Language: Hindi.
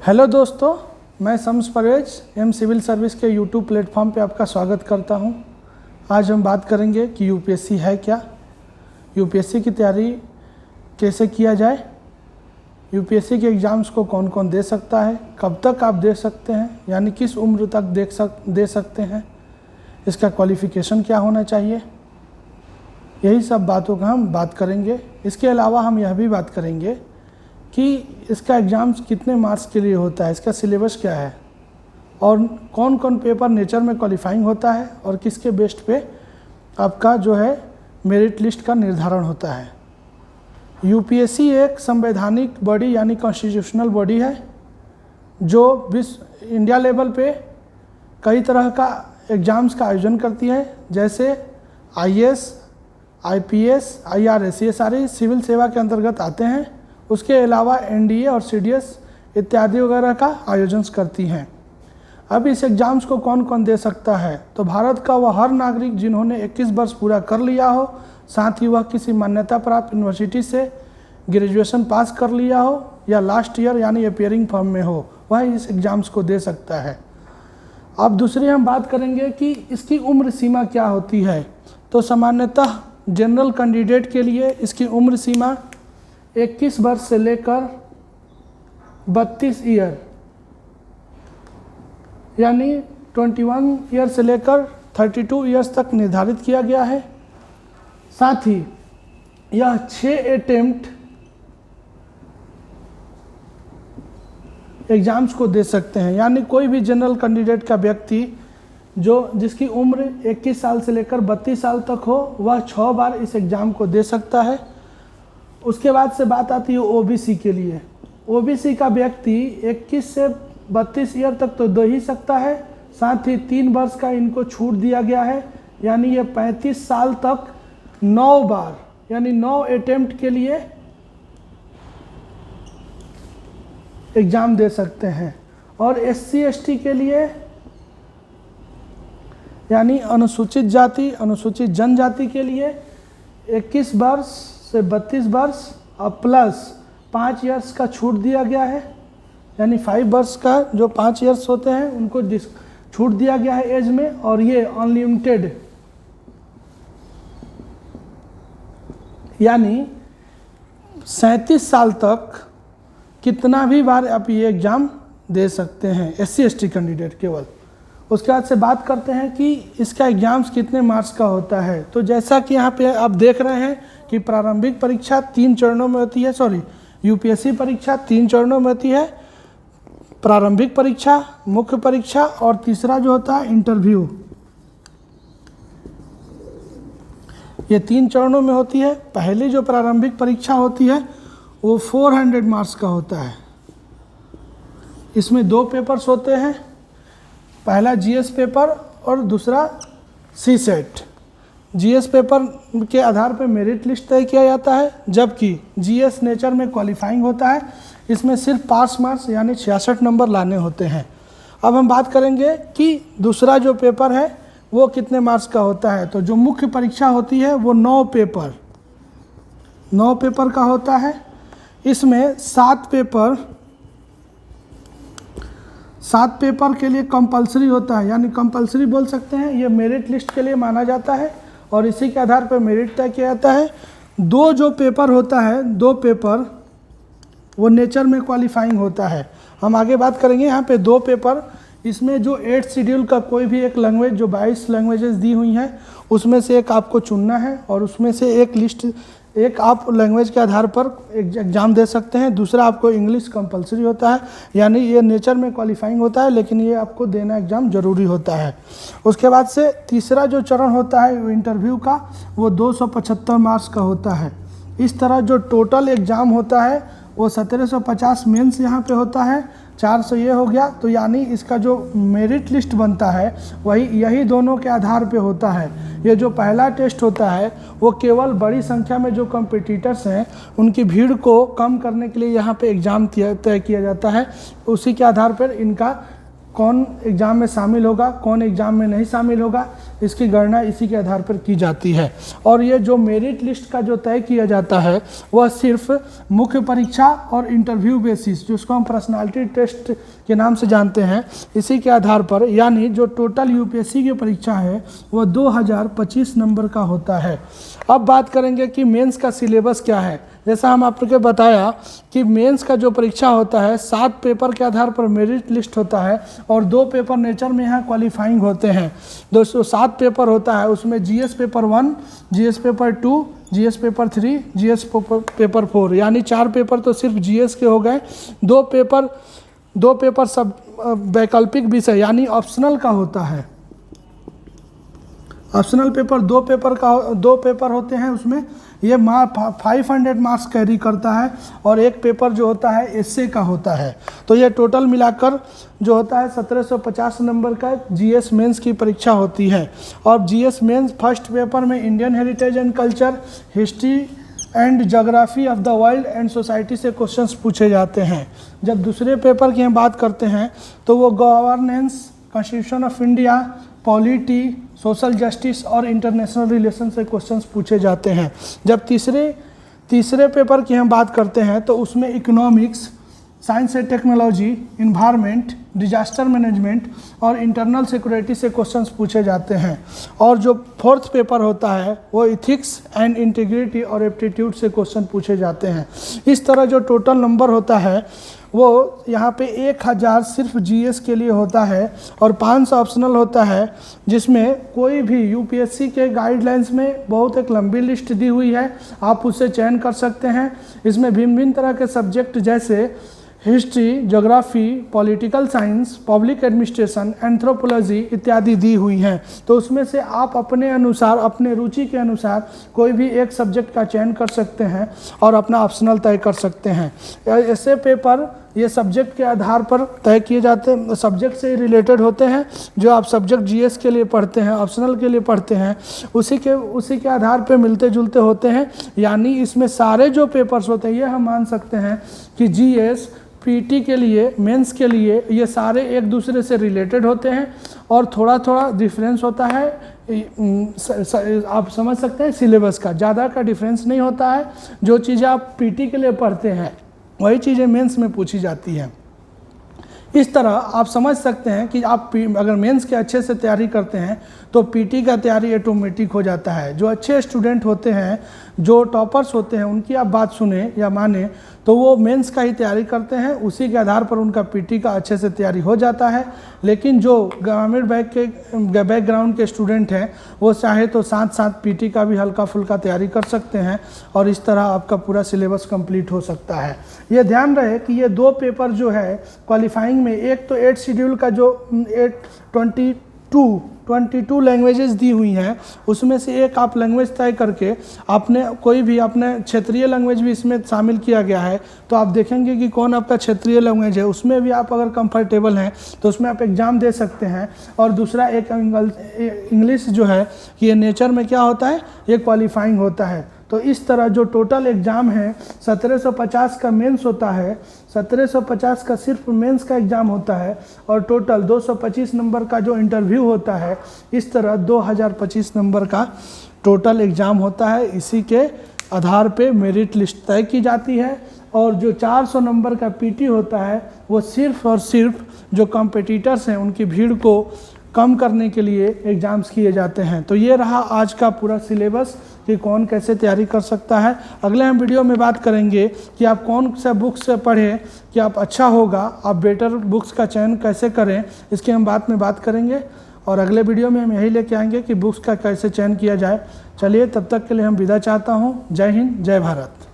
हेलो दोस्तों, मैं Shams Parvez M civil service के यूट्यूब प्लेटफॉर्म पे आपका स्वागत करता हूं। आज हम बात करेंगे कि यूपीएससी है क्या, यूपीएससी की तैयारी कैसे किया जाए, यूपीएससी के एग्ज़ाम्स को कौन कौन दे सकता है, कब तक आप दे सकते हैं, यानी किस उम्र तक दे सकते हैं, इसका क्वालिफ़िकेशन क्या होना चाहिए, यही सब बातों का हम बात करेंगे। इसके अलावा हम यह भी बात करेंगे कि इसका एग्ज़ाम्स कितने मार्क्स के लिए होता है, इसका सिलेबस क्या है और कौन कौन पेपर नेचर में क्वालिफाइंग होता है और किसके बेस्ड पे आपका जो है मेरिट लिस्ट का निर्धारण होता है। यूपीएससी एक संवैधानिक बॉडी यानी कॉन्स्टिट्यूशनल बॉडी है जो इंडिया लेवल पे कई तरह का एग्ज़ाम्स का आयोजन करती है, जैसे आईएएस, आईपीएस, आईआरएस, ये सारे सिविल सेवा के अंतर्गत आते हैं। उसके अलावा एनडीए और सीडीएस इत्यादि वगैरह का आयोजन करती हैं। अब इस एग्ज़ाम्स को कौन कौन दे सकता है, तो भारत का वह हर नागरिक जिन्होंने 21 वर्ष पूरा कर लिया हो, साथ ही वह किसी मान्यता प्राप्त यूनिवर्सिटी से ग्रेजुएशन पास कर लिया हो या लास्ट ईयर यानी अपियरिंग फॉर्म में हो, वह इस एग्ज़ाम्स को दे सकता है। अब दूसरी हम बात करेंगे कि इसकी उम्र सीमा क्या होती है। तो सामान्यतः जनरल कैंडिडेट के लिए इसकी उम्र सीमा 21 वर्ष से लेकर 32 ईयर यानी 21 ईयर से लेकर 32 ईयर्स तक निर्धारित किया गया है। साथ ही यह 6 अटेम्प्ट एग्ज़ाम्स को दे सकते हैं, यानी कोई भी जनरल कैंडिडेट का व्यक्ति जिसकी उम्र 21 साल से लेकर 32 साल तक हो, वह 6 बार इस एग्ज़ाम को दे सकता है। उसके बाद से बात आती है ओबीसी के लिए। ओबीसी का व्यक्ति 21 से 32 ईयर तक तो दे ही सकता है, साथ ही 3 वर्ष का इनको छूट दिया गया है, यानी ये 35 साल तक 9 बार यानी 9 अटेम्प्ट के लिए एग्ज़ाम दे सकते हैं। और एससी एसटी के लिए यानी अनुसूचित जाति अनुसूचित जनजाति के लिए 21 वर्ष से 32 वर्ष और प्लस 5 ईयर्स का छूट दिया गया है, यानी 5 वर्ष का जो 5 ईयर्स होते हैं उनको छूट दिया गया है एज में, और ये अनलिमिटेड यानी 37 साल तक कितना भी बार आप ये एग्ज़ाम दे सकते हैं, एससी एसटी कैंडिडेट केवल। उसके बाद से बात करते हैं कि इसका एग्ज़ाम्स कितने मार्क्स का होता है। तो जैसा कि यहाँ पे आप देख रहे हैं कि प्रारंभिक परीक्षा 3 चरणों में होती है, यूपीएससी परीक्षा 3 चरणों में होती है। प्रारंभिक परीक्षा, मुख्य परीक्षा और तीसरा जो होता है इंटरव्यू, ये 3 चरणों में होती है। पहली जो प्रारंभिक परीक्षा होती है वो 400 मार्क्स का होता है। इसमें 2 पेपर्स होते हैं, पहला जीएस पेपर और दूसरा सीसेट। जीएस पेपर के आधार पर मेरिट लिस्ट तय किया जाता है, जबकि जीएस नेचर में क्वालिफाइंग होता है। इसमें सिर्फ पास मार्क्स यानी 66 नंबर लाने होते हैं। अब हम बात करेंगे कि दूसरा जो पेपर है वो कितने मार्क्स का होता है। तो जो मुख्य परीक्षा होती है वो 9 पेपर का होता है। इसमें 7 पेपर के लिए कंपलसरी होता है, यानी कंपलसरी बोल सकते हैं, ये मेरिट लिस्ट के लिए माना जाता है और इसी के आधार पर मेरिट तय किया जाता है। 2 जो पेपर होता है, 2 पेपर वो नेचर में क्वालिफाइंग होता है। हम आगे बात करेंगे। यहाँ पे 2 पेपर, इसमें जो 8 शेड्यूल का कोई भी एक लैंग्वेज, जो 22 लैंग्वेजेस दी हुई हैं उसमें से एक आपको चुनना है और उसमें से एक आप लैंग्वेज के आधार पर एग्ज़ाम दे सकते हैं। दूसरा आपको इंग्लिश कंपलसरी होता है, यानी ये नेचर में क्वालिफाइंग होता है लेकिन ये आपको देना एग्ज़ाम ज़रूरी होता है। उसके बाद से तीसरा जो चरण होता है इंटरव्यू का, वो 275 मार्क्स का होता है। इस तरह जो टोटल एग्ज़ाम होता है वो 1750 मेंस यहाँ पे होता है, 400 ये हो गया। तो यानी इसका जो मेरिट लिस्ट बनता है यही दोनों के आधार पे होता है। ये जो पहला टेस्ट होता है वो केवल बड़ी संख्या में जो कॉम्पिटिटर्स हैं उनकी भीड़ को कम करने के लिए यहाँ पे एग्ज़ाम तय किया जाता है। उसी के आधार पर इनका कौन एग्ज़ाम में शामिल होगा, कौन एग्ज़ाम में नहीं शामिल होगा, इसकी गणना इसी के आधार पर की जाती है। और ये जो मेरिट लिस्ट का जो तय किया जाता है वह सिर्फ मुख्य परीक्षा और इंटरव्यू बेसिस, जिसको हम पर्सनालिटी टेस्ट के नाम से जानते हैं, इसी के आधार पर, यानी जो टोटल यूपीएससी की परीक्षा है वह 2025 नंबर का होता है। अब बात करेंगे कि मेंस का सिलेबस क्या है। जैसा हम आपको बताया कि मेंस का जो परीक्षा होता है 7 पेपर के आधार पर मेरिट लिस्ट होता है और 2 पेपर नेचर में यहाँ क्वालिफाइंग होते हैं। दोस्तों 7 पेपर होता है, उसमें GS paper 1, GS paper 2, GS paper 3, GS paper 4, यानी 4 पेपर तो सिर्फ जीएस के हो गए। 2 पेपर सब वैकल्पिक विषय यानी ऑप्शनल का होता है। ऑप्शनल पेपर 2 पेपर होते हैं, उसमें ये 500 मार्क्स कैरी करता है और एक पेपर जो होता है एसए का होता है। तो ये टोटल मिलाकर जो होता है 1750 नंबर का जीएस मेंस की परीक्षा होती है। और जीएस मेंस फर्स्ट पेपर में Indian heritage and culture, history and geography of the world and society से क्वेश्चंस पूछे जाते हैं। जब दूसरे पेपर की हम बात करते हैं तो वो governance, constitution of India, polity, social justice और इंटरनेशनल रिलेशन से क्वेश्चंस पूछे जाते हैं। जब तीसरे पेपर की हम बात करते हैं तो उसमें economics, science and technology, environment, disaster management और इंटरनल सिक्योरिटी से क्वेश्चंस पूछे जाते हैं। और जो 4th पेपर होता है वो इथिक्स एंड इंटीग्रिटी और एप्टीट्यूड से क्वेश्चन पूछे जाते हैं। इस तरह जो टोटल नंबर होता है वो यहाँ पे 1000 सिर्फ जीएस के लिए होता है और 500 ऑप्शनल होता है, जिसमें कोई भी यूपीएससी के गाइडलाइंस में बहुत एक लंबी लिस्ट दी हुई है, आप उससे चयन कर सकते हैं। इसमें भिन्न भिन्न तरह के सब्जेक्ट जैसे history, geography, political science, public administration, anthropology इत्यादि दी हुई हैं। तो उसमें से आप अपने अनुसार, अपने रुचि के अनुसार कोई भी एक सब्जेक्ट का चयन कर सकते हैं और अपना ऑप्शनल तय कर सकते हैं। ऐसे पेपर ये सब्जेक्ट के आधार पर तय किए जाते हैं, सब्जेक्ट से रिलेटेड होते हैं। जो आप सब्जेक्ट जीएस के लिए पढ़ते हैं, ऑप्शनल के लिए पढ़ते हैं, उसी के आधार पर मिलते जुलते होते हैं। यानी इसमें सारे जो पेपर्स होते हैं ये हम मान सकते हैं कि जीएस, पीटी के लिए, मेंस के लिए ये सारे एक दूसरे से रिलेटेड होते हैं और थोड़ा थोड़ा डिफरेंस होता है। आप समझ सकते हैं सिलेबस का ज़्यादा का डिफरेंस नहीं होता है। जो चीज़ें आप पीटी के लिए पढ़ते हैं वही चीज़ें मेंस में पूछी जाती हैं। इस तरह आप समझ सकते हैं कि आप अगर मेंस के अच्छे से तैयारी करते हैं तो पीटी का तैयारी ऑटोमेटिक हो जाता है। जो अच्छे स्टूडेंट होते हैं, जो टॉपर्स होते हैं, उनकी आप बात सुने या माने तो वो मेंस का ही तैयारी करते हैं, उसी के आधार पर उनका पीटी का अच्छे से तैयारी हो जाता है। लेकिन जो ग्रामीण बैकग्राउंड के स्टूडेंट हैं वो चाहे तो साथ साथ पीटी का भी हल्का फुल्का तैयारी कर सकते हैं और इस तरह आपका पूरा सिलेबस कंप्लीट हो सकता है। ये ध्यान रहे कि ये 2 पेपर जो है क्वालिफाइंग में, एक तो 8 शेड्यूल का जो 22 लैंग्वेजेस दी हुई हैं, उसमें से एक आप लैंग्वेज तय करके आपने कोई भी अपने क्षेत्रीय लैंग्वेज भी इसमें शामिल किया गया है। तो आप देखेंगे कि कौन आपका क्षेत्रीय लैंग्वेज है, उसमें भी आप अगर कंफर्टेबल हैं तो उसमें आप एग्ज़ाम दे सकते हैं। और दूसरा एक इंग्लिश जो है कि ये नेचर में क्या होता है, ये क्वालिफाइंग होता है। तो इस तरह जो टोटल एग्ज़ाम है 1750 का मेंस होता है, 1750 का सिर्फ मेंस का एग्ज़ाम होता है और टोटल 225 नंबर का जो इंटरव्यू होता है। इस तरह 2025 नंबर का टोटल एग्ज़ाम होता है। इसी के आधार पे मेरिट लिस्ट तय की जाती है और जो 400 नंबर का पीटी होता है वो सिर्फ और सिर्फ जो कॉम्पिटिटर्स हैं उनकी भीड़ को कम करने के लिए एग्ज़ाम्स किए जाते हैं। तो ये रहा आज का पूरा सिलेबस कि कौन कैसे तैयारी कर सकता है। अगले हम वीडियो में बात करेंगे कि आप कौन सा बुक्स से पढ़ें कि आप अच्छा होगा, आप बेटर बुक्स का चयन कैसे करें, इसकी हम बाद में बात करेंगे। और अगले वीडियो में हम यही लेके आएंगे कि बुक्स का कैसे चयन किया जाए। चलिए तब तक के लिए हम विदा चाहता हूँ। जय हिंद, जय भारत।